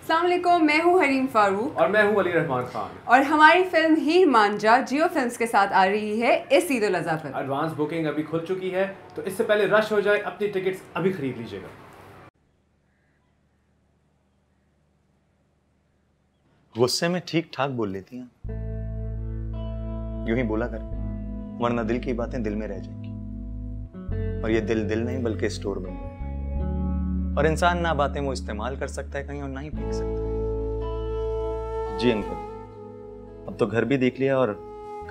अस्सलाम वालेकुम, मैं हूँ हरीम फारूक और मैं हूँ अली रहमान खान और हमारी फिल्म हीर मांझा जियो फिल्म्स के साथ आ रही है इस ईद उल अज़हा पर। एडवांस बुकिंग अभी खुल चुकी है, तो इससे पहले रश हो जाए, अपनी टिकट्स अभी खरीद लीजिएगा। गुस्से में ठीक ठाक बोल लेती हैं, यूं ही बोला कर, वरना दिल की बातें दिल में रह जाएंगी और ये दिल नहीं बल्कि स्टोर बन गया और इंसान ना बातें वो इस्तेमाल कर सकता है कहीं और ना ही फेंक सकता है। जी अंकल, अब तो घर भी देख लिया और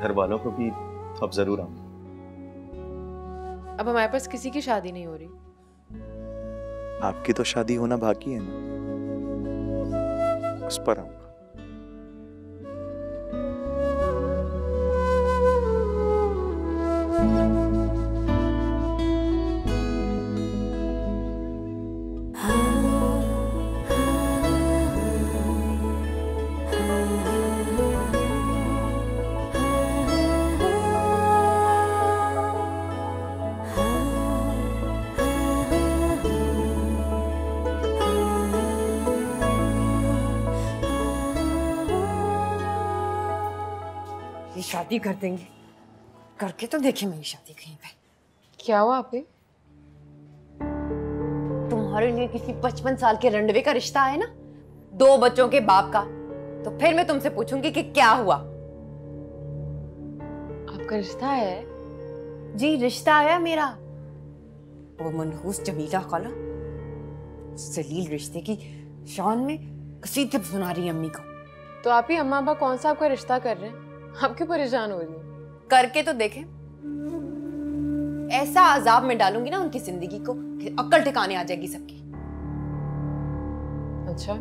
घर वालों को भी, तो अब जरूर आऊंगा। अब हमारे पास किसी की शादी नहीं हो रही। आपकी तो शादी होना बाकी है ना, उस पर आऊंगा। ये शादी कर देंगे, करके तो देखे मेरी शादी कहीं पे। क्या हुआ आप? तुम्हारे लिए किसी 55 साल के रंडवे का रिश्ता है ना, 2 बच्चों के बाप का, तो फिर मैं तुमसे पूछूंगी कि क्या हुआ। आपका रिश्ता है? जी रिश्ता आया मेरा, वो मनहूस जमीला खाला जलील रिश्ते की शान में कसीदे सुना रही अम्मी को। तो आप ही अम्मा अब्बा कौन सा आपका रिश्ता कर रहे हैं? आप क्यों परेशान हो रही हो? करके तो देखें, ऐसा अजाब में डालूंगी ना उनकी जिंदगी को कि अक्ल ठिकाने आ जाएगी सबकी। अच्छा,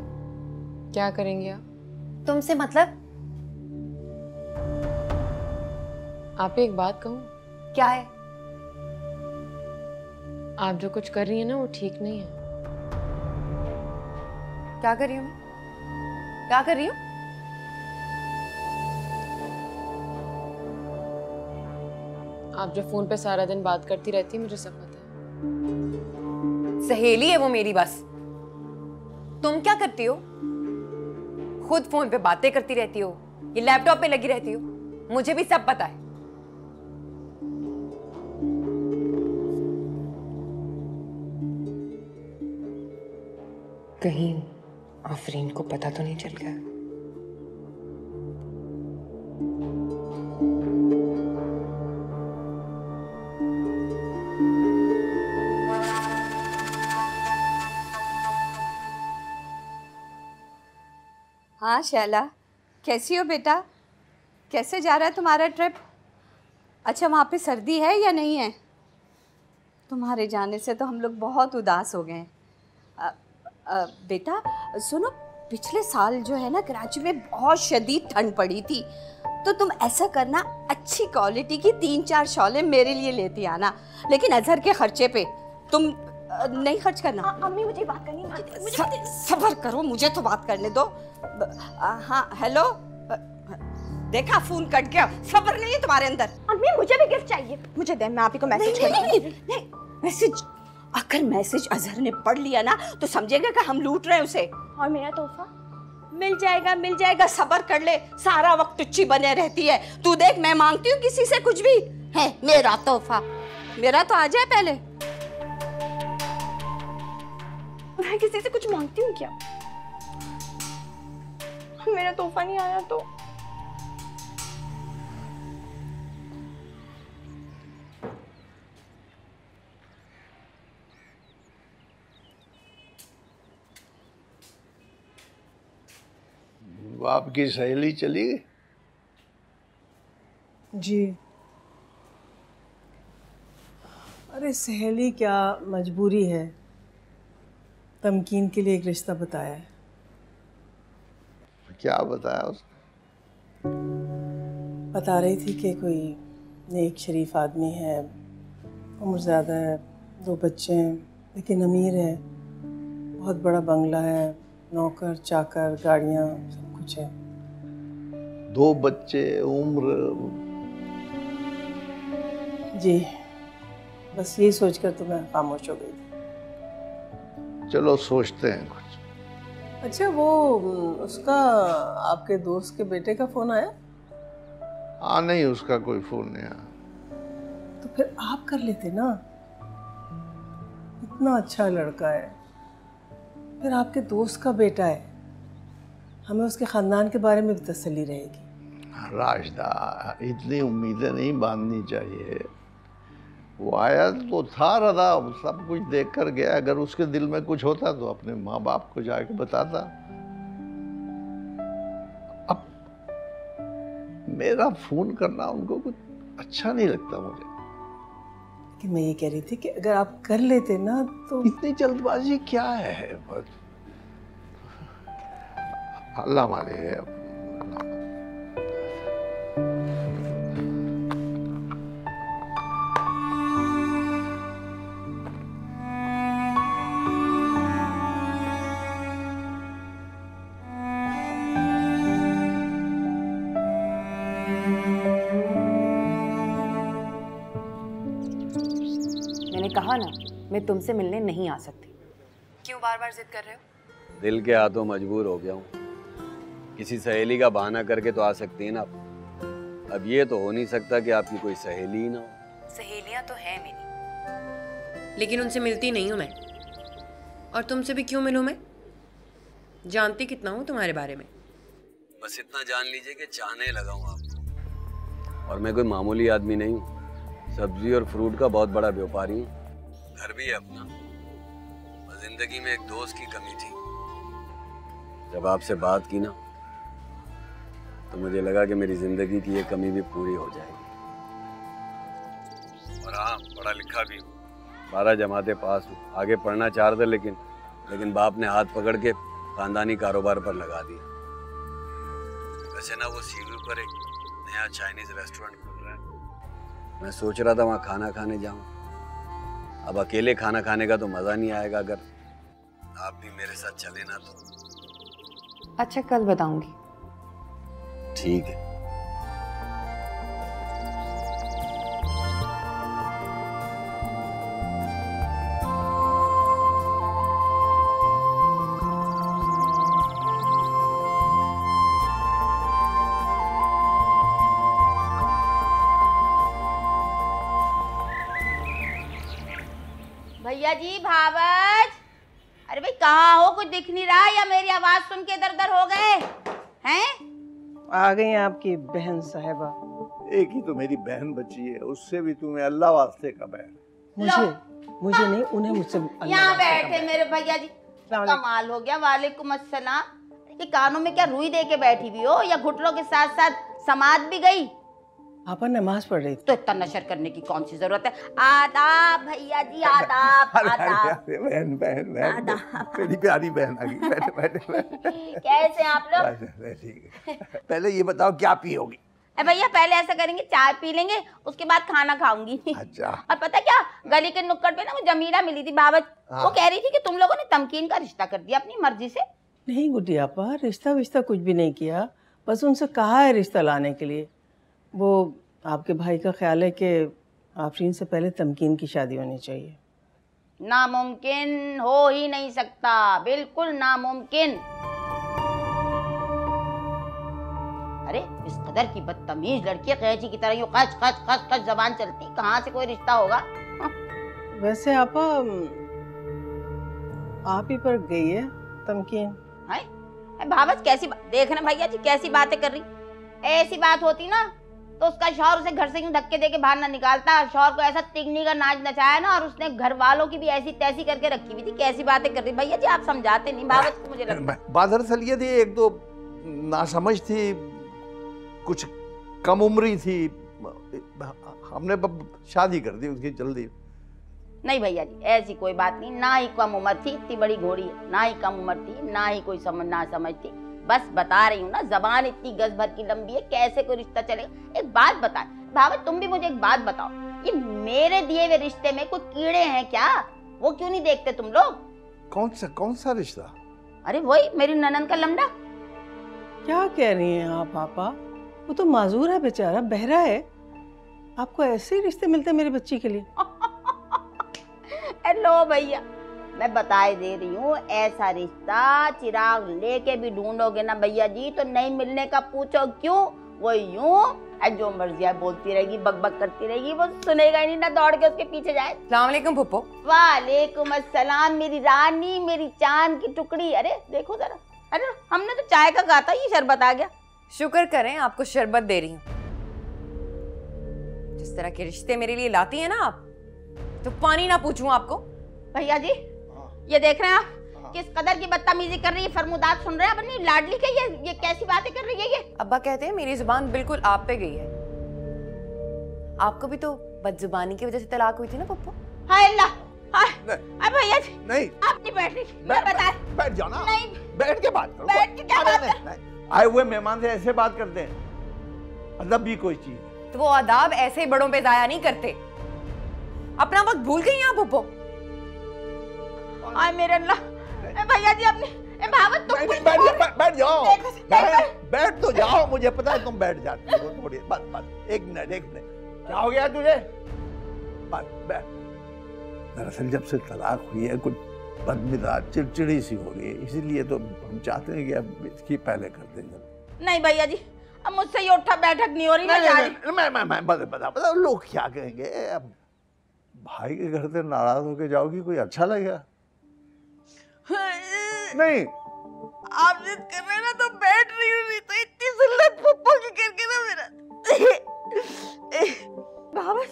क्या करेंगे आप? तुमसे मतलब? आप एक बात कहूं? क्या है? आप जो कुछ कर रही हैं ना वो ठीक नहीं है। क्या कर रही हूँ मैं? क्या कर रही हूँ? आप जो फोन पे सारा दिन बात करती रहती है, मुझे सब पता है। सहेली है वो मेरी बस। तुम क्या करती हो? खुद फोन पे बातें करती रहती हो, ये लैपटॉप पे लगी रहती हो, मुझे भी सब पता है। कहीं आफरीन को पता तो नहीं चल गया? हाँ शैला, कैसी हो बेटा? कैसे जा रहा है तुम्हारा ट्रिप? अच्छा, वहाँ पे सर्दी है या नहीं है? तुम्हारे जाने से तो हम लोग बहुत उदास हो गए हैं। बेटा सुनो, पिछले साल जो है ना कराची में बहुत शदीद ठंड पड़ी थी, तो तुम ऐसा करना, अच्छी क्वालिटी की 3-4 शॉलें मेरे लिए लेती आना, लेकिन अजहर के खर्चे पे। तुम नहीं खर्च करना। अम्मी मुझे बात करनी है। सब्र करो, मुझे तो बात करने दो। हाँ हेलो, देखा फोन कट गया। सब्र नहीं है तुम्हारे अंदर। अम्मी मुझे भी गिफ्ट चाहिए, मुझे दे, मैं आप ही को मैसेज नहीं, मैसेज अगर मैसेज अजहर ने पढ़ लिया ना तो समझेगा कि हम लूट रहे हैं उसे। और मेरा तोहफा? मिल जाएगा, सब्र कर ले, सारा वक्त टुच्ची बने रहती है। तू देख, मैं मांगती हूँ किसी से कुछ भी है, मेरा तोहफा मेरा तो आ जाए पहले। मैं किसी से कुछ मांगती हूँ क्या? मेरा तोहफा नहीं आया तो? आपकी सहेली चली गई? जी, अरे सहेली क्या, मजबूरी है, तमकीन के लिए एक रिश्ता बताया है। क्या बताया उसने? बता रही थी कि कोई नेक शरीफ आदमी है, उम्र ज़्यादा है, 2 बच्चे हैं, लेकिन अमीर है, बहुत बड़ा बंगला है, नौकर चाकर, गाड़ियाँ, सब कुछ है। 2 बच्चे, उम्र? जी, बस ये सोचकर तो मैं खामोश हो गई थी। चलो सोचते हैं कुछ। अच्छा वो उसका आपके दोस्त के बेटे का फोन आया? हाँ नहीं, उसका कोई फोन नहीं आया। तो फिर आप कर लेते ना, इतना अच्छा लड़का है, फिर आपके दोस्त का बेटा है, हमें उसके खानदान के बारे में भी तसल्ली रहेगी। राशिदा, इतनी उम्मीदें नहीं बांधनी चाहिए। वो आया तो था रदा, सब कुछ देख कर गया। अगर उसके दिल में कुछ होता तो अपने माँ बाप को जाके बताता। अब मेरा फोन करना उनको कुछ अच्छा नहीं लगता मुझे। कि मैं ये कह रही थी कि अगर आप कर लेते ना तो। इतनी जल्दबाजी क्या है? बस अल्लाह मालिक है। मैंने कहा ना, मैं तुमसे मिलने नहीं आ सकती। क्यों बार बार जिद कर रहे हो? दिल के हाथों मजबूर हो गया हूँ। किसी सहेली का बहाना करके तो आ सकती है ना। अब ये तो हो नहीं सकता कि आपकी कोई सहेली ही ना हो। सहेलियां तो है मेरी, लेकिन उनसे मिलती नहीं हूँ मैं। और तुमसे भी क्यों मिलूँ मैं? जानती कितना हूँ तुम्हारे बारे में। बस इतना जान लीजिए कि चाहने लगा हूँ आपको। और मैं कोई मामूली आदमी नहीं हूँ। सब्जी और फ्रूट का बहुत बड़ा व्यापारी हूँ। घर भी है अपना। बस जिंदगी में एक दोस्त की कमी थी। जब आपसे बात की ना तो मुझे लगा कि मेरी जिंदगी की ये कमी भी पूरी हो जाएगी। और हाँ, पढ़ा लिखा भी हूँ। 12 जमाते पास हूँ। आगे पढ़ना चाह रहा था लेकिन बाप ने हाथ पकड़ के खानदानी कारोबार पर लगा दिया। वैसे ना वो सीवी पर एक नया चाइनीज रेस्टोरेंट खुल रहा है। मैं सोच रहा था वहाँ खाना खाने जाऊँ। अब अकेले खाना खाने का तो मज़ा नहीं आएगा। अगर आप भी मेरे साथ चले ना तो। अच्छा, कल बताऊंगी। ठीक है। भैया जी, भावज, अरे भाई कहाँ हो? कुछ दिख नहीं रहा, या मेरी आवाज सुन के इधर उधर हो गए हैं? आ गई आपकी बहन साहिबा। एक ही तो मेरी बहन बची है, उससे भी तुम्हें अल्लाह वास्ते का बहन। मुझे नहीं, उन्हें मुझसे। यहाँ बैठे मेरे भैया जी, कमाल हो गया। वालेकुम अस्सलाम। ये कानों में क्या रुई दे के बैठी हुई हो, या घुटनों के साथ साथ समाज भी गई? आपा नमाज पढ़ रही थी। तो इतना नशर करने की कौन सी जरूरत है? आदाब भैया जी, आदाब आदाब। बहन बहन बहन, मेरी प्यारी बहन आ गई। बैठे बैठे। कैसे आप लोग? ठीक है। पहले ये बताओ क्या पियोगी? भैया पहले ऐसा करेंगे, चाय पी लेंगे, उसके बाद खाना खाऊंगी। अच्छा। और पता क्या, गली के नुक्कड़ पे ना वो जमीला मिली थी बाबत। वो कह रही थी कि तुम लोगों ने तमकीन का रिश्ता कर दिया अपनी मर्जी से। नहीं गुड्डी आपा, रिश्ता विश्ता कुछ भी नहीं किया, बस उनसे कहा है रिश्ता लाने के लिए। वो आपके भाई का ख्याल है कि आफरीन से पहले तमकीन की शादी होनी चाहिए। नामुमकिन, हो ही नहीं सकता, बिल्कुल नामुमकिन। अरे इस कदर की बदतमीज लड़की कैची की तरह यूं खच खच खच खच जबान चलती, कहाँ से कोई रिश्ता होगा? वैसे आपा आप ही पर गई है तमकीन। है भावच, कैसी देखना भैया जी कैसी बातें कर रही। ऐसी बात होती ना तो उसका शौहर उसे घर से यूं धक्के देके बाहर ना निकालता। शौहर को ऐसा तिगनी का नाच नचाया ना, और उसने घर वालों की भी ऐसी तैसी करके रखी हुई थी। कैसी बातें कर रही भैया जी, आप समझाते नहीं भावच को। मुझे लगता बात दरअसल ये थी, एक तो नासमझ थी, कुछ कम उम्री थी, हमने शादी कर दी उसकी जल्दी। नहीं भैया जी, ऐसी कोई बात नहीं। ना ही कम उम्र थी, इतनी बड़ी घोड़ी है, ना ही कम उम्र थी, ना ही कोई ना समझ थी। बस बता रही हूँ ना, जबान इतनी गज भर की लंबी है, कैसे कोई रिश्ता चलेगा। एक बात बता भावत, तुम भी मुझे एक बात बताओ, ये मेरे दिए हुए रिश्ते में कोई कीड़े हैं क्या? वो क्यों नहीं देखते तुम लोग? कौन सा रिश्ता? अरे वही मेरी ननद का लमड़ा। क्या कह रही हैं आप पापा? वो तो माजूर है बेचारा, बहरा है। आपको ऐसे ही रिश्ते मिलते हैं मेरी बच्ची के लिए? लो भैया, मैं बताए दे रही हूँ, ऐसा रिश्ता चिराग लेके भी ढूंढोगे ना भैया जी तो नहीं मिलने का। पूछो क्यों? वो यूं जो मर्जी है बोलती रहेगी, बकबक करती रहेगी, वो सुनेगा ही नहीं ना, दौड़ के उसके पीछे जाए। अस्सलाम वालेकुम फुप्पो। वालेकुम अस्सलाम मेरी रानी, मेरी चांद की टुकड़ी। अरे देखो जरा, अरे हमने तो चाय का कहा था, ये शरबत आ गया। शुक्र करें आपको शरबत दे रही हूँ। जिस तरह के रिश्ते मेरे लिए लाती है ना आप, तो पानी ना पूछूं आपको। भैया जी ये देख रहे हैं आप किस कदर की बदतमीजी कर रही है, फरमुदात सुन रहे हैं अपनी लाडली के। ये कैसी बातें कर रही है ये? अब्बा कहते हैं मेरी जुबान बिल्कुल आप पे गई है। आपको भी तो बदजुबानी की वजह से तलाक हुई थी ना पप्पू? हाय अल्लाह, हाय भैया जी नहीं, आप नहीं बैठ रही, मैं बता। बैठ जाओ ना, नहीं बैठ के बात करो। बैठ के क्या बात कर? आए हुए मेहमान से ऐसे बात करते हैं? अदब भी कोई चीज है। तो वो आदाब ऐसे ही बड़ों पे जाया नहीं करते। अपना वक्त भूल गई हैं आप पप्पू? हाय मेरे अल्लाह, भैया जी अपनी भावत तो बैठ जाओ, बैठ तो जाओ। मुझे पता है तुम बैठ जाती हो थोड़ी। बस एक मिनट, क्या हो गया तुझे? बैठ। दरअसल जब से तलाक हुई है कुछ बदमिजाज चिड़चिड़ी सी हो गई, इसीलिए तो हम चाहते हैं कि अब इसकी पहले कर दें। नहीं भैया जी, अब मुझसे ये उठा बैठक नहीं हो रही। मैं बता लोग क्या कहेंगे। अब भाई के घर से नाराज होके जाओगी, कोई अच्छा लगेगा? नहीं आप जिद कर रहे हैं ना तो बैठ रही हूँ, नहीं तो इतनी जिल्लत पप्पा की करके ना मेरा बाबा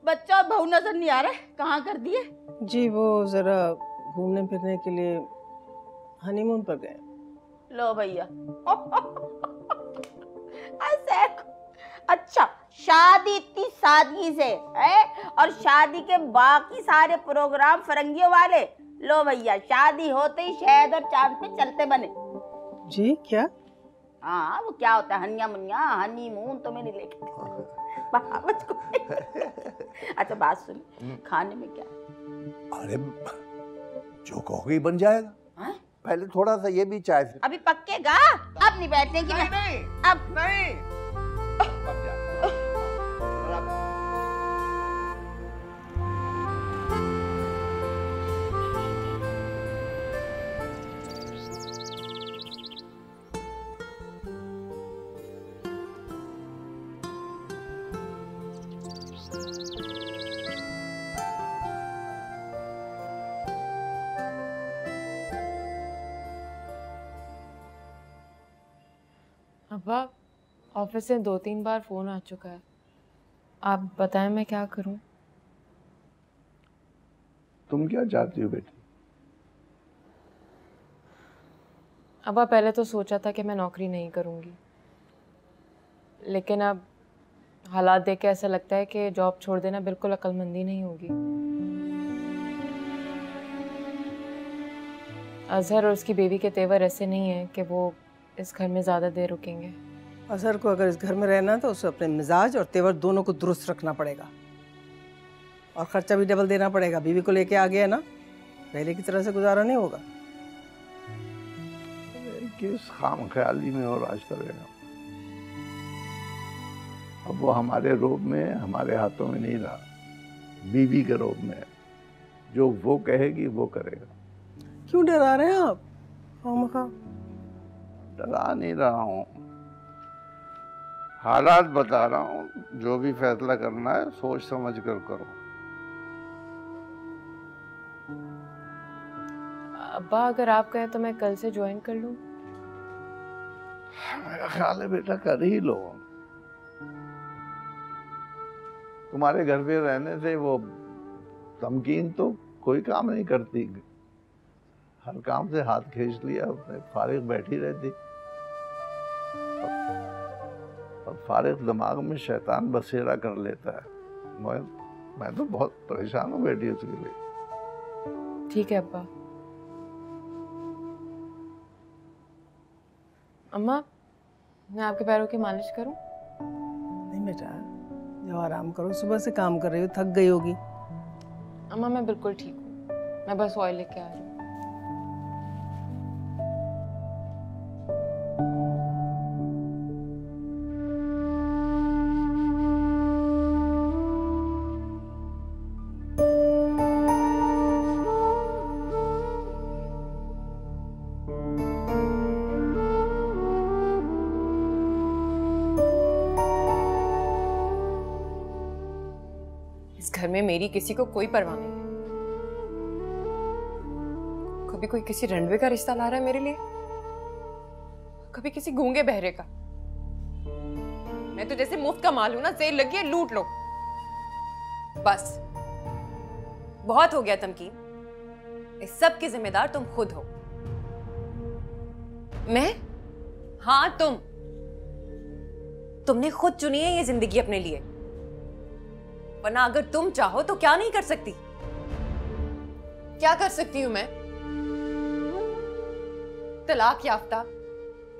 बच्चा और बहू नजर नहीं आ रहा है, कहाँ कर दिए? जी वो जरा घूमने फिरने के लिए हनीमून पर गए। लो भैया ऐसे अच्छा, शादी इतनी सादगी से है और शादी के बाकी सारे प्रोग्राम फरंगियों वाले। लो भैया शादी होते ही शहद और चांद पे चलते बने। जी क्या? हाँ वो क्या होता है, हनिया मुनिया हनीमून तो मेरी लेके अच्छा बात सुन, खाने में क्या? अरे जो कहोगे बन जाएगा। हाँ? पहले थोड़ा सा ये भी चाय से। अभी पक्केगा, अब नहीं बैठने की। नहीं, अब नहीं। अब्बा ऑफिस से 2-3 बार फ़ोन आ चुका है, आप बताएं मैं क्या करूं? तुम क्या चाहती हो बेटी? अब्बा पहले तो सोचा था कि मैं नौकरी नहीं करूंगी, लेकिन अब हालात देख के ऐसा लगता है कि जॉब छोड़ देना बिल्कुल अक्लमंदी नहीं होगी। अजहर और उसकी बेबी के तेवर ऐसे नहीं हैं कि वो इस घर में ज़्यादा देर रुकेंगे। अजहर को अगर इस घर में रहना तो उसे अपने मिजाज और तेवर दोनों को दुरुस्त रखना पड़ेगा, और खर्चा भी डबल देना पड़ेगा। बीवी को लेके आ गया ना, पहले की तरह से गुजारा नहीं होगा। किस खामख्याली में और आज तक अब वो हमारे रूप में, हमारे हाथों में नहीं रहा, बीवी के रूप में। जो वो कहेगी वो करेगा। क्यों डरा रहे हैं आप? खामखा डरा नहीं रहा हूँ, हालात बता रहा हूँ। जो भी फैसला करना है सोच समझ कर करो। अब्बा अगर आप कहें तो मैं कल से ज्वाइन कर लूँ? मेरा ख्याल है बेटा कर ही लो। तुम्हारे घर पे रहने से वो तमकीन तो कोई काम नहीं करती, हर काम से हाथ खींच लिया उसने, फारिग बैठी रहती। और फारिग दिमाग में शैतान बसेरा कर लेता है। मैं तो बहुत परेशान हूँ बेटी उसके लिए। ठीक है अब्बा। अम्मा मैं आपके पैरों की मालिश करूं? नहीं बेटा, जाओ आराम करो, सुबह से काम कर रही हो, थक गई होगी। अम्मा मैं बिल्कुल ठीक हूँ, मैं बस ऑयल लेके आ रही हूँ। घर में मेरी किसी को कोई परवाह नहीं है। कभी कोई किसी रंडवे का रिश्ता ला रहा है मेरे लिए, कभी किसी गूंगे बहरे का। मैं तो जैसे मुफ्त का माल हूं ना, सेल लगी है लूट लो। बस बहुत हो गया तमकीन, इस सब की जिम्मेदार तुम खुद हो। मैं? हाँ तुमने खुद चुनी है ये जिंदगी अपने लिए, वरना अगर तुम चाहो तो क्या नहीं कर सकती। क्या कर सकती हूं मैं? तलाक याफ्ता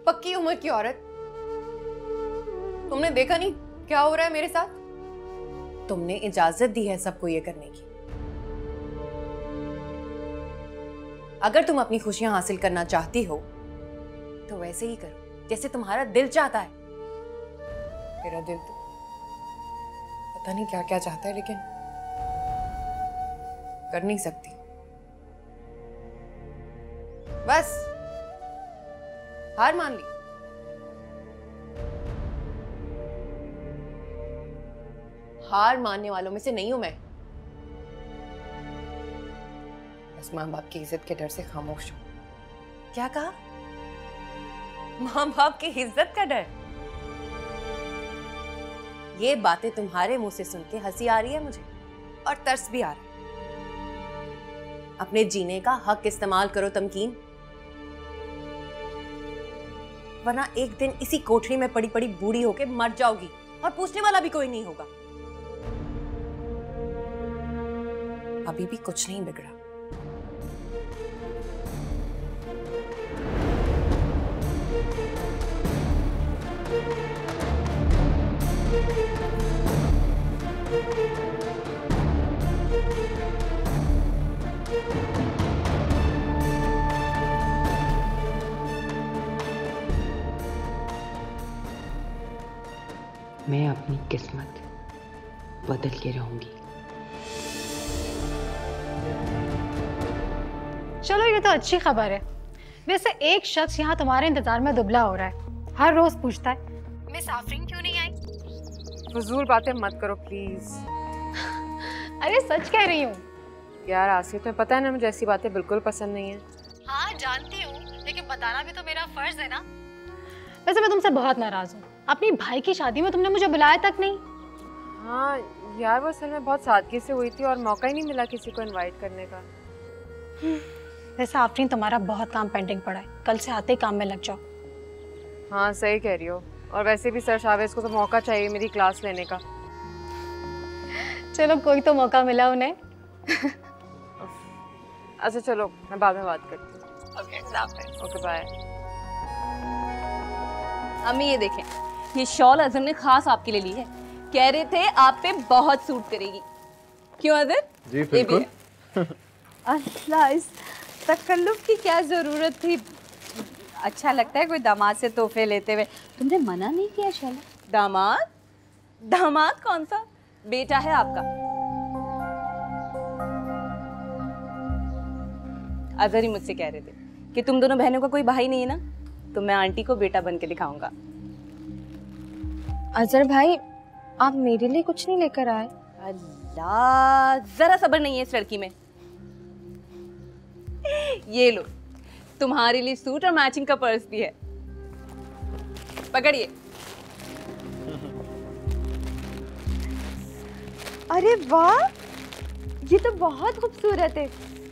पक्की उम्र की औरत। तुमने देखा नहीं क्या हो रहा है मेरे साथ? तुमने इजाजत दी है सबको ये करने की। अगर तुम अपनी खुशियां हासिल करना चाहती हो तो वैसे ही करो जैसे तुम्हारा दिल चाहता है। मेरा दिल तो पता नहीं क्या क्या चाहता है, लेकिन कर नहीं सकती। बस हार मान ली। हार मानने वालों में से नहीं हूं मैं। बस मां बाप की इज्जत के डर से खामोश हूं। क्या कहा? मां बाप की इज्जत का डर? ये बातें तुम्हारे मुंह से सुन के हंसी आ रही है मुझे, और तरस भी आ रहा है। अपने जीने का हक इस्तेमाल करो तमकीन, वरना एक दिन इसी कोठरी में पड़ी पड़ी बूढ़ी होके मर जाओगी और पूछने वाला भी कोई नहीं होगा। अभी भी कुछ नहीं बिगड़ा। मैं अपनी किस्मत बदल के रहूंगी। चलो ये तो अच्छी खबर है। वैसे एक शख्स यहाँ तुम्हारे इंतजार में दुबला हो रहा है, हर रोज पूछता है मिस आफरीन क्यों नहीं आई। फजूल बातें मत करो प्लीज। अरे सच कह रही हूँ यार आसिया, तुम्हें पता है ना मुझे ऐसी बातें बिल्कुल पसंद नहीं है। हाँ जानती हूँ, लेकिन बताना भी तो मेरा फर्ज है ना। वैसे मैं तुमसे बहुत नाराज हूँ, अपनी भाई की शादी में तुमने मुझे बुलाया तक नहीं। हाँ यार, वो असल में बहुत सादगी से हुई थी और मौका ही नहीं मिला किसी को इनवाइट करने का। वैसे आफरीन तुम्हारा बहुत काम पेंडिंग पड़ा है, कल से आते ही काम में लग जाओ। हाँ सही कह रही हो, और वैसे भी सर शावेज को तो मौका चाहिए मेरी क्लास लेने का। चलो कोई तो मौका मिला उन्हें। अच्छा चलो, मैं बाद में बात करती हूँ। Okay bye. अम्मी ये देखें, ये शॉल अजहर ने खास आपके लिए ली है। कह रहे थे आप पे बहुत सूट करेगी। क्यों अजहर? जी बिल्कुल। अल्लाह, इस तकल्लुफ की क्या जरूरत थी। अच्छा लगता है कोई दामाद से तोहफे लेते हुए। तुमने मना नहीं किया शैला? दामाद? दामाद कौन सा? बेटा है आपका। अजहर ही मुझसे कह रहे थे कि तुम दोनों बहनों का कोई भाई नहीं है ना, तो मैं आंटी को बेटा बन के दिखाऊंगा। अजहर भाई, आप मेरे लिए कुछ नहीं लेकर आए? अल्लाह, जरा सब्र नहीं है इस लड़की में। ये लो, तुम्हारे लिए सूट और मैचिंग का पर्स भी है, पकड़िए। अरे वाह, ये तो बहुत खूबसूरत है,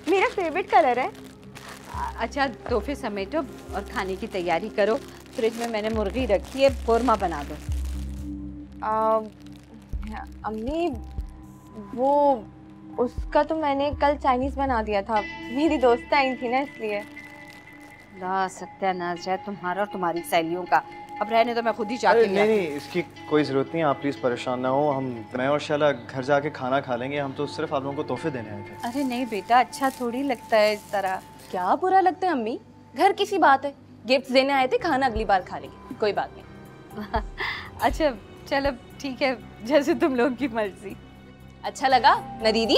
मेरा फेवरेट कलर है। अच्छा तोहफे समेटो और खाने की तैयारी करो। फ्रिज में मैंने मुर्गी रखी है, कोरमा बना दो। अम्मी, वो उसका तो मैंने कल चाइनीज बना दिया था, मेरी दोस्त आई थी ना इसलिए। ला सत्यानाश है तुम्हारा और तुम्हारी सहेलियों का। अब रहने तो मैं खुद ही जाके नहीं, इसकी कोई ज़रूरत नहीं है, आप प्लीज़ परेशान ना हो। मैं और शैला घर जाके खाना खा लेंगे, हम तो सिर्फ आप लोगों को तोहफे देने आए थे। अरे नहीं बेटा, अच्छा थोड़ी लगता है इस तरह। क्या बुरा लगता है अम्मी? घर की सी बात है, गिफ्ट देने आए थे, खाना अगली बार खा लेंगे, कोई बात नहीं। अच्छा चलो ठीक है, जैसे तुम लोगों की मर्जी। अच्छा लगा ना दीदी?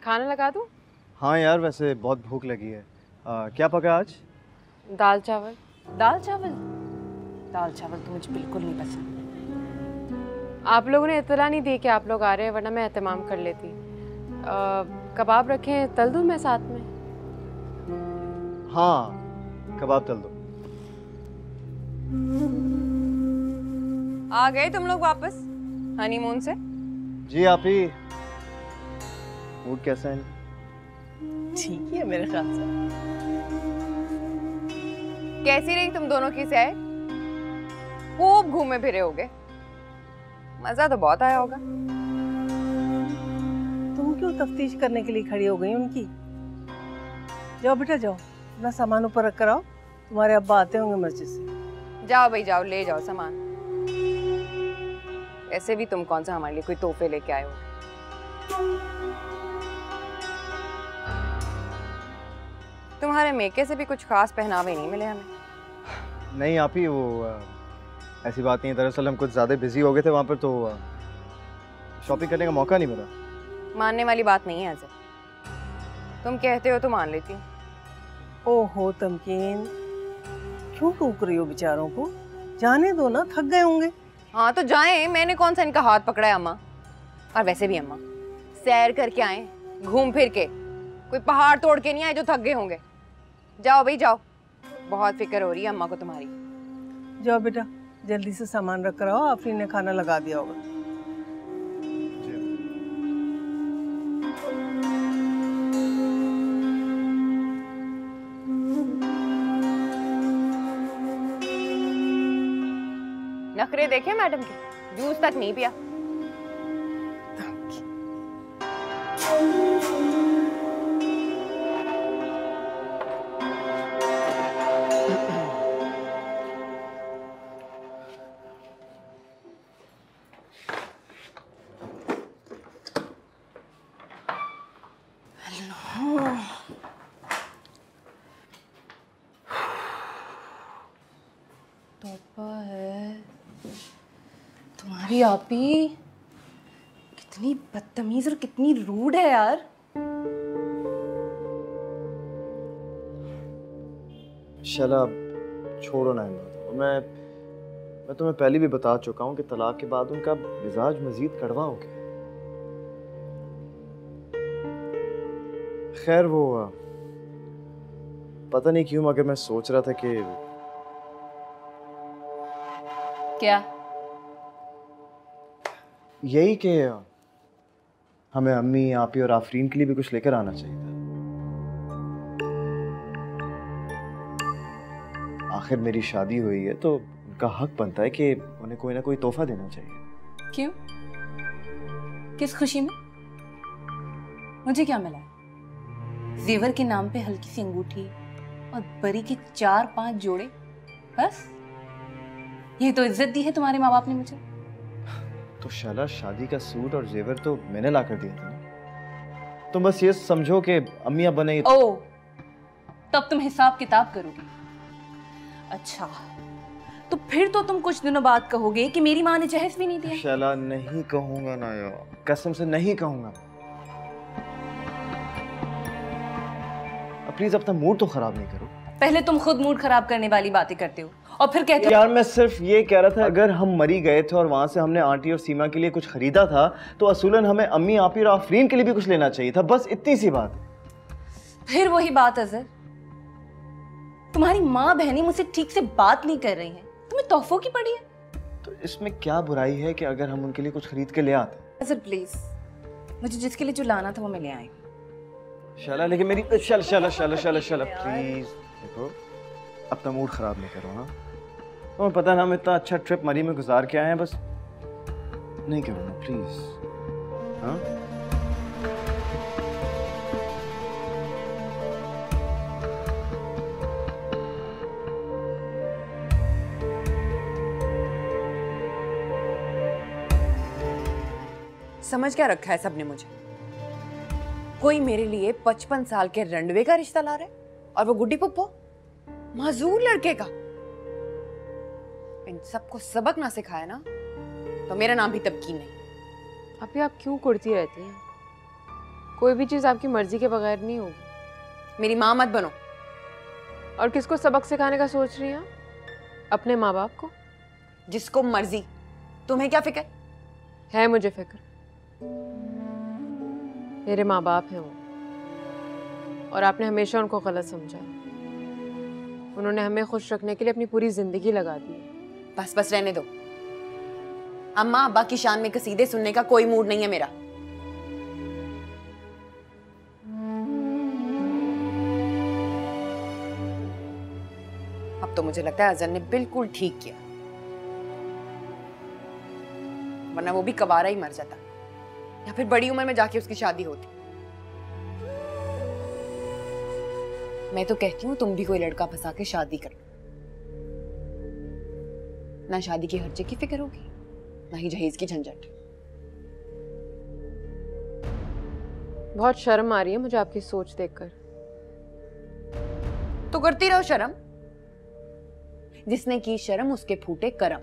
खाना लगा दूँ? हाँ यार, वैसे बहुत भूख लगी है। क्या पका आज? दाल चावल। दाल चावल? दाल चावल तो मुझे बिल्कुल नहीं पसंद। आप लोगों ने इतला नहीं दी कि आप लोग आ रहे हैं, वरना मैं एहतमाम कर लेती। कबाब रखें, तल दूँ मैं साथ में? हाँ, कबाब तल दो। आ गए तुम लोग वापस हनीमून से? जी आप ही। मूड कैसा है? ठीक है मेरे ख्याल से। कैसी रही तुम दोनों की सैर? खूब घूमे फिरे होगे, मजा तो बहुत आया होगा। तुम क्यों तफ्तीश करने के लिए खड़ी हो गई उनकी? जाओ बेटा जाओ, अपना सामान ऊपर रख कर आओ, तुम्हारे अब्बा आते होंगे मस्जिद से। जाओ भाई जाओ, ले जाओ सामान। ऐसे भी तुम कौन सा हमारे लिए कोई तोहफे लेके आए हो? तुम्हारे मेके से भी कुछ खास पहनावे नहीं मिले हमें। नहीं आप ही, वो ऐसी बात नहीं है। दरअसल हम कुछ ज़्यादा बिजी हो गए थे वहाँ पर, तो शॉपिंग करने का मौका नहीं मिला। मानने वाली बात नहीं है ऐसे। तुम कहते हो तो मान लेती हूँ। ओहो तमकीन, क्यों टोक रही हो बेचारों को? जाने दो ना, थक गए होंगे। हाँ तो जाएं, मैंने कौन सा इनका हाथ पकड़ा है अम्मा। और वैसे भी अम्मा, सैर करके आए, घूम फिर के, कोई पहाड़ तोड़ के नहीं आए जो थक गए होंगे। जाओ भाई जाओ, बहुत फिक्र हो रही है अम्मा को तुम्हारी। जाओ बेटा, जल्दी से सामान रख कर आओ, आफरीन ने खाना लगा दिया होगा। नखरे देखे मैडम के, जूस तक नहीं पिया। तुम्हारी आपी कितनी बदतमीज और कितनी रूड है यार। शैला, छोड़ो ना इन बातों को। मैं तुम्हें पहले भी बता चुका हूँ कि तलाक के बाद उनका मिजाज मजीद कड़वा हो गया। खैर वो पता नहीं क्यों, मगर मैं सोच रहा था कि क्या? यही कि हमें अम्मी, आपी और आफरीन के लिए भी कुछ लेकर आना चाहिए था। आखिर मेरी शादी हुई है तो उनका हक बनता है कि उन्हें कोई ना कोई तोहफा देना चाहिए। क्यों? किस खुशी में? मुझे क्या मिला है? जेवर के नाम पे हल्की सी अंगूठी और बरी के 4-5 जोड़े, बस? ये तो इज्जत दी है तुम्हारे माँ बाप ने मुझे। तो शाला, शादी का सूट और जेवर तो मैंने ला कर दिया था ना। तुम बस ये समझो कि अम्मियां बने। ओ, तब तुम हिसाब किताब करोगे। अच्छा, तो फिर तो तुम कुछ दिनों बाद कहोगे कि मेरी माँ ने जहेज भी नहीं दिया। शाला, नहीं कहूंगा ना यार, कसम से नहीं कहूंगा। प्लीज अपना मूड तो खराब नहीं करो। पहले तुम खुद मूड खराब करने वाली बातें करते हो और फिर कहते हो। यार मैं सिर्फ ये कह रहा था, अगर हम मरी गए थे और वहां से हमने आंटी और सीमा के लिए कुछ खरीदा था तो असूलन हमें अम्मी, आपी और आफरीन के लिए भी कुछ लेना चाहिए था। बस इतनी सी बात। फिर वही बात अजहर, तुम्हारी माँ बहनी मुझसे ठीक से बात नहीं कर रही हैं, तुम्हें तोहफों की पड़ी है। तो इसमें क्या बुराई है कि अगर हम उनके लिए कुछ खरीद के ले आते? अजहर प्लीज, मुझे जिसके लिए जो लाना था वो मैं ले आई। शाला, लेकिन मेरी शाला शाला शाला शाला शाला प्लीज देखो, अपना मूड खराब नहीं करो। हाँ, तुम्हें पता ना हम इतना अच्छा ट्रिप मरी में गुजार के आए हैं, बस नहीं करो ना प्लीज। हाँ, समझ क्या रखा है सबने मुझे? कोई मेरे लिए 55 साल के रंडवे का रिश्ता ला रहा है और वो गुड्डी पुप्पो माजूर लड़के का। इन सबको सबक ना सिखाया ना तो मेरा नाम भी तमकीन नहीं। अभी आप क्यों कुड़ती रहती हैं? कोई भी चीज़ आपकी मर्जी के बगैर नहीं होगी। मेरी माँ मत बनो। और किसको सबक सिखाने का सोच रही हैं आप? अपने माँ बाप को? जिसको मर्जी। तुम्हें क्या फिक्र है? मुझे फिक्र। मेरे माँ बाप हैं वो, और आपने हमेशा उनको गलत समझा। उन्होंने हमें खुश रखने के लिए अपनी पूरी जिंदगी लगा दी। बस बस रहने दो। अम्मा अब्बा की शान में कसीदे सुनने का कोई मूड नहीं है मेरा। अब तो मुझे लगता है अजहर ने बिल्कुल ठीक किया, वरना वो भी कबारा ही मर जाता, या फिर बड़ी उम्र में जाके उसकी शादी होती। मैं तो कहती हूँ तुम भी कोई लड़का फंसा के शादी कर लो। ना शादी के खर्चे की फिक्र होगी, ना ही जहेज की झंझट। बहुत शर्म आ रही है मुझे आपकी सोच देखकर। तो करती रहो शर्म। जिसने की शर्म उसके फूटे करम।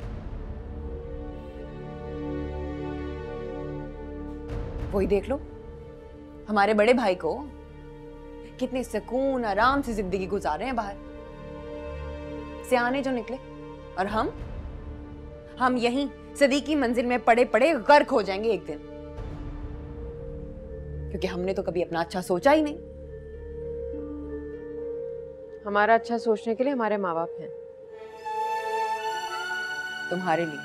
वही देख लो हमारे बड़े भाई को, कितने सुकून आराम से जिंदगी गुजार रहे हैं बाहर से आने जो निकले, और हम यहीं सदी की मंजिल में पड़े पड़े गर्क हो जाएंगे एक दिन, क्योंकि हमने तो कभी अपना अच्छा सोचा ही नहीं। हमारा अच्छा सोचने के लिए हमारे माँ बाप हैं। तुम्हारे लिए,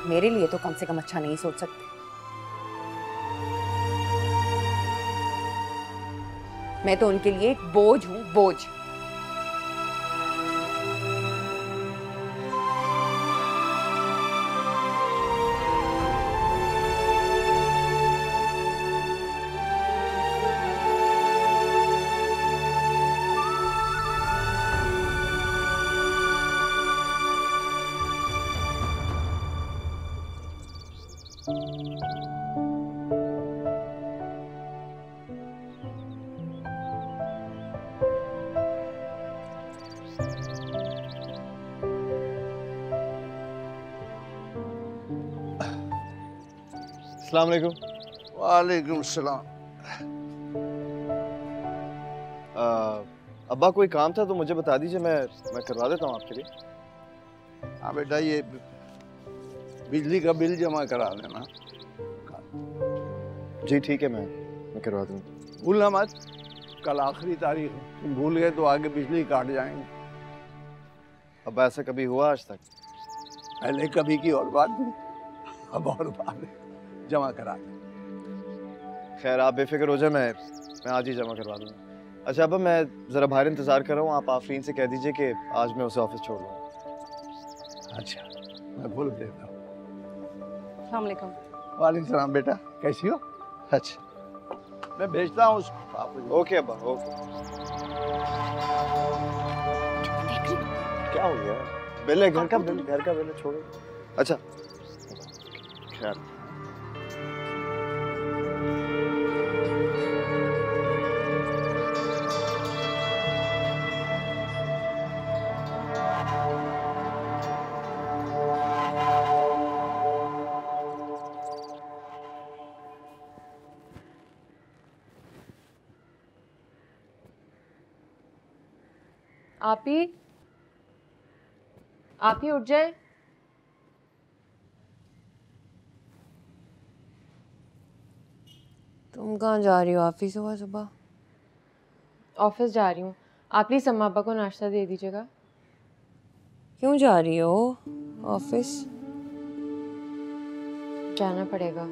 मेरे लिए तो कम से कम अच्छा नहीं सोच सकते। मैं तो उनके लिए एक बोझ हूं, बोझ। अस्सलाम वालेकुम। वालेकुम सलाम। अब्बा कोई काम था तो मुझे बता दीजिए, मैं करवा देता हूँ आपके लिए। हाँ बेटा, ये बिजली का बिल जमा करा देना। जी ठीक है, मैं करवा दूँगा। भूलना मत, कल आखिरी तारीख है, तुम भूल गए तो आगे बिजली काट जाएंगे। अब्बा ऐसा कभी हुआ आज तक? पहले कभी की और बात नहीं, अब और बात है। जमा करा दे। खैर आप बेफिक्र हो जाए, मैं आज ही जमा करवा दूँगा। अच्छा अब्बा, मैं ज़रा बाहर इंतज़ार कर रहा हूँ, आप आफरीन से कह दीजिए कि आज मैं उसे ऑफिस छोड़ लूँगा। अच्छा, मैं भूल देता हूँ। अस्सलाम वालेकुम। वालेकुम सलाम बेटा, कैसी हो? अच्छा, मैं भेजता हूँ उसको। ओके अब्बा, ओके। क्या हो गया? बिल है, घर का बिल है, छोड़ो। अच्छा खैर, आप ही उठ जाए। तुम कहाँ जा रही हो? ऑफिस सुबह सुबह? ऑफिस जा रही हूँ। आप प्लीज अम्मा अब्बा को नाश्ता दे दीजिएगा। क्यों जा रही हो ऑफिस? जाना पड़ेगा।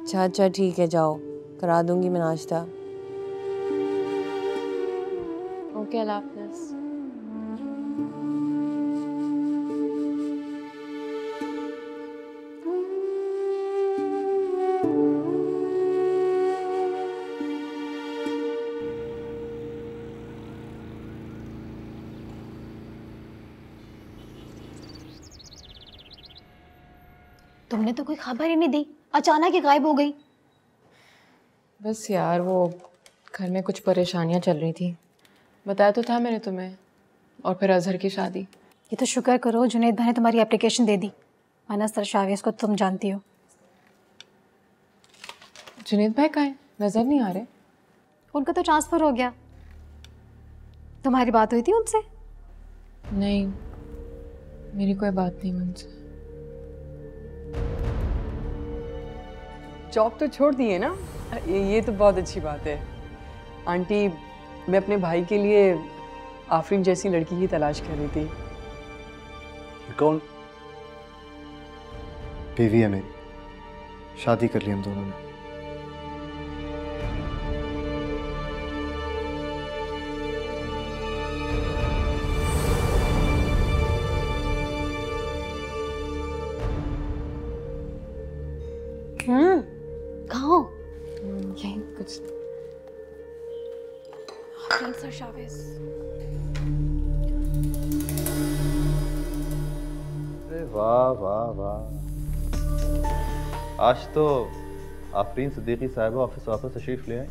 अच्छा अच्छा ठीक है, जाओ, करा दूंगी मैं नाश्ता। ओके, अल्लाह हाफ़िज़। तुमने तो कोई खबर ही नहीं दी, अचानक ही गायब हो गई। बस यार, वो घर में कुछ परेशानियां चल रही थी, बताया तो था मैंने तुम्हें। और फिर अजहर की शादी। ये तो शुक्र करो जुनैद भाई ने तुम्हारी एप्लीकेशन दे दी, माना सरशावेज को तुम जानती हो। जुनेद भाई कहाँ हैं? नजर नहीं आ रहे। उनका तो ट्रांसफर हो गया। तुम्हारी बात हुई थी उनसे? नहीं, मेरी कोई बात नहीं उनसे। जॉब तो छोड़ दी है ना, ये तो बहुत अच्छी बात है। आंटी, मैं अपने भाई के लिए आफरीन जैसी लड़की की तलाश कर रही थी। कौन? बीवी है मेरी, शादी कर ली हम दोनों ने। कहाँ? यहीं कुछ। सरशावेज। अरे वाह वाह वाह, आज तो आफरीन सिद्दीकी साहिबा ऑफिस वापस तशरीफ ले आई।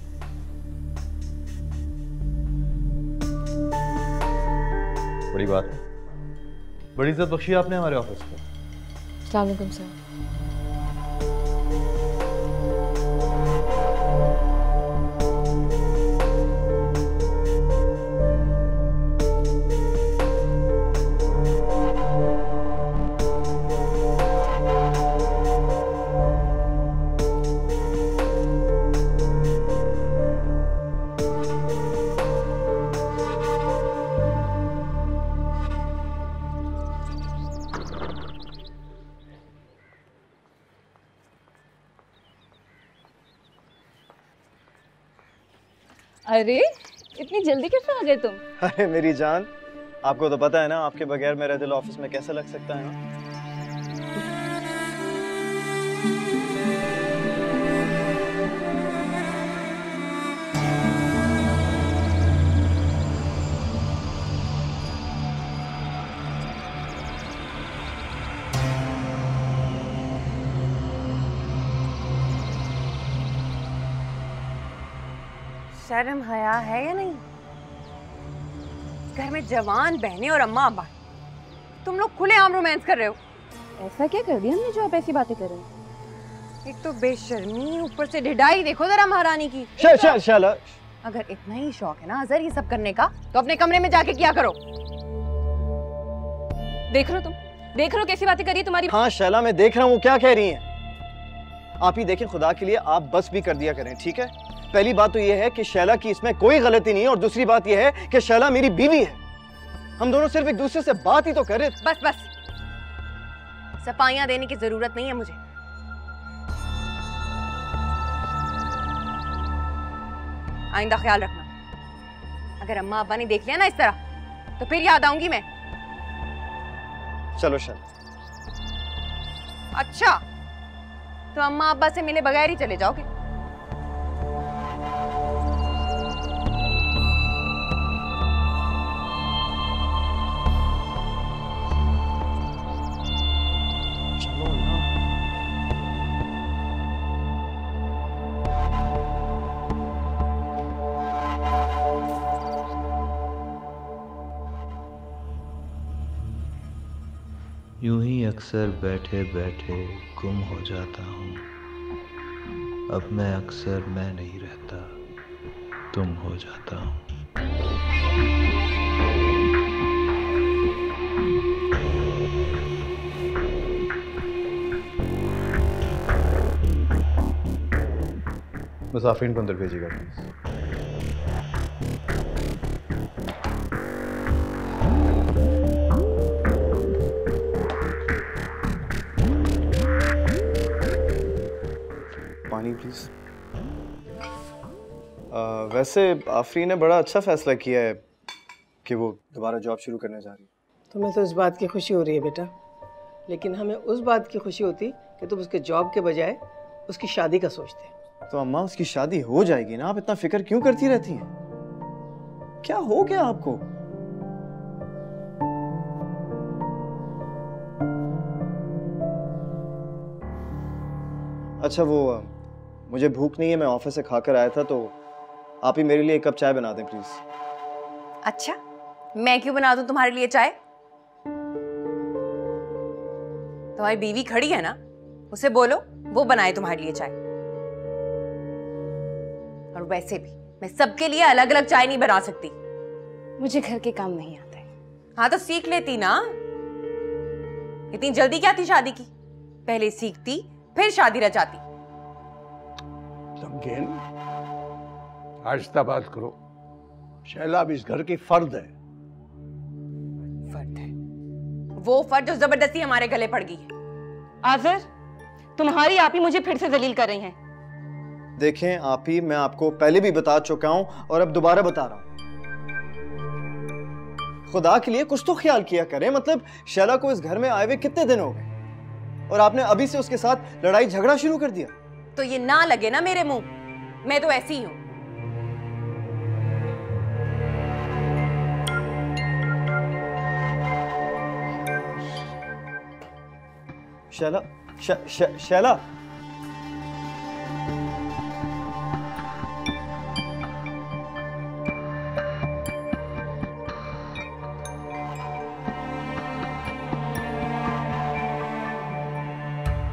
बड़ी बात है, बड़ी इज्जत बख्शी आपने हमारे ऑफिस को। अस्सलाम वालेकुम सर। अरे इतनी जल्दी कैसे आ गए तुम? अरे मेरी जान, आपको तो पता है ना, आपके बगैर मेरा दिल ऑफिस में कैसे लग सकता है ना? शर्म हया है या नहीं? घर में जवान बहनें और अम्मा अब्बा, तुम लोग खुलेआम रोमांस कर रहे हो। ऐसा क्या कर दिया हमने जो आप ऐसी बातें कर रहे हो? एक तो बेशर्मी, ऊपर से ढिढाई देखो जरा महारानी की। शाला। अगर इतना ही शौक है ना अजहर ये सब करने का, तो अपने कमरे में जाके क्या करो। देख रहे हो तुम, देख रहे हो कैसी बातें कर रही है तुम्हारी। हाँ शैला, मैं देख रहा हूँ वो क्या कह रही हैं। आप ही देखें, खुदा के लिए आप बस भी कर दिया करें, ठीक है? पहली बात तो ये है कि शैला की इसमें कोई गलती नहीं है, और दूसरी बात ये है कि शैला मेरी बीवी है। हम दोनों सिर्फ एक दूसरे से बात ही तो कर रहे थे। बस बस, सफाइयां देने की जरूरत नहीं है मुझे। आइंदा ख्याल रखना, अगर अम्मा अब्बा ने देख लिया ना इस तरह, तो फिर याद आऊंगी मैं। चलो शैला। अच्छा, तो अम्मा अब्बा से मिले बगैर ही चले जाओगे? यूं ही अक्सर बैठे बैठे गुम हो जाता हूँ। अब मैं अक्सर मैं नहीं रहता, तुम हो जाता हूँ। बस आफरीन को अंदर भेजिएगा प्लीज। पानी प्लीज। वैसे आफरीन ने बड़ा अच्छा फैसला किया है कि वो दोबारा जॉब शुरू करने जा रही है। तुम्हें तो इस बात की खुशी हो रही है बेटा, लेकिन हमें उस बात की खुशी होती कि तुम उसके जॉब के बजाय उसकी शादी का सोचते। तो अम्मा, उसकी शादी हो जाएगी ना, आप इतना फिक्र क्यों करती रहती हैं? क्या हो गया आपको? अच्छा वो मुझे भूख नहीं है, मैं ऑफिस से खाकर आया था, तो आप ही मेरे लिए एक कप चाय बना दें प्लीज। अच्छा, मैं क्यों बना दूं तुम्हारे लिए चाय? तुम्हारी बीवी खड़ी है ना, उसे बोलो वो बनाए तुम्हारे लिए चाय। और वैसे भी मैं सबके लिए अलग अलग चाय नहीं बना सकती। मुझे घर के काम नहीं आता है। हाँ तो सीख लेती ना, इतनी जल्दी क्या थी शादी की? पहले सीखती फिर शादी रचाती। समझे ना, आहिस्ता बात करो। शैला अब इस घर की फर्द है। फर्द है वो फर्द जो जबरदस्ती हमारे गले पड़ गई है। आज़र, तुम्हारी आप ही मुझे फिर से जलील कर रही हैं। देखें आप ही, मैं आपको पहले भी बता चुका हूं और अब दोबारा बता रहा हूं। खुदा के लिए कुछ तो ख्याल किया करें। मतलब शैला को इस घर में आए हुए कितने दिन हो गए और आपने अभी से उसके साथ लड़ाई झगड़ा शुरू कर दिया। तो ये ना लगे ना मेरे मुंह, मैं तो ऐसी ही हूं। शैला, शैला,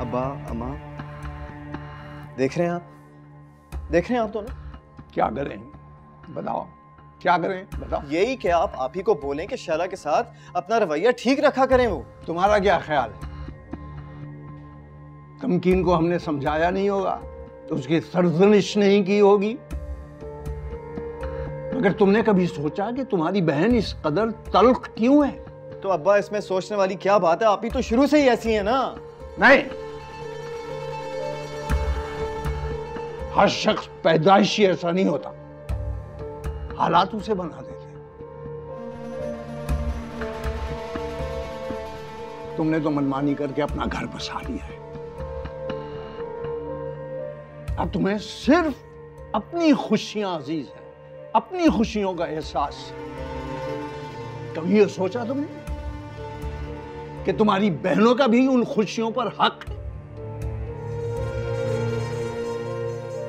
अब्बा अम्मा, देख रहे हैं आप? देख रहे हैं आप दोनों? क्या करें बताओ, क्या करें बताओ। यही कि आप ही को बोलें कि शैला के साथ अपना रवैया ठीक रखा करें। वो तुम्हारा क्या ख्याल है? तमकीन को हमने समझाया नहीं होगा तो उसकी सरजनिश नहीं की होगी। मगर तुमने कभी सोचा कि तुम्हारी बहन इस कदर तल्ख क्यों है? तो अब्बा इसमें सोचने वाली क्या बात है? आप ही तो शुरू से ही ऐसी है ना। नहीं, हर शख्स पैदाइशी ऐसा नहीं होता, हालात उसे बना देते। तुमने तो मनमानी करके अपना घर बसा लिया है। अब तुम्हें सिर्फ अपनी खुशियां अजीज है, अपनी खुशियों का एहसास। कभी ये सोचा तुमने कि तुम्हारी बहनों का भी उन खुशियों पर हक है?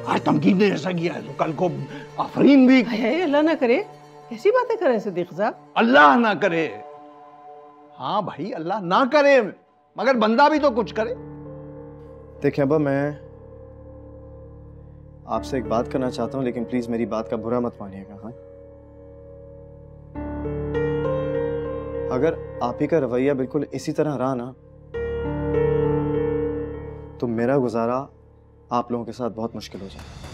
आज तमकीन ने ऐसा किया है तो कल को आफरीन भी। अल्लाह ना करे, कैसी बातें करें सिद्दीक साहब? अल्लाह ना करे। हाँ भाई, अल्लाह ना करे, मगर बंदा भी तो कुछ करे। देखिए अब्बा, मैं आपसे एक बात करना चाहता हूं, लेकिन प्लीज मेरी बात का बुरा मत मानिएगा। हाँ, अगर आप ही का रवैया बिल्कुल इसी तरह रहा ना तो मेरा गुजारा आप लोगों के साथ बहुत मुश्किल हो जाएगा।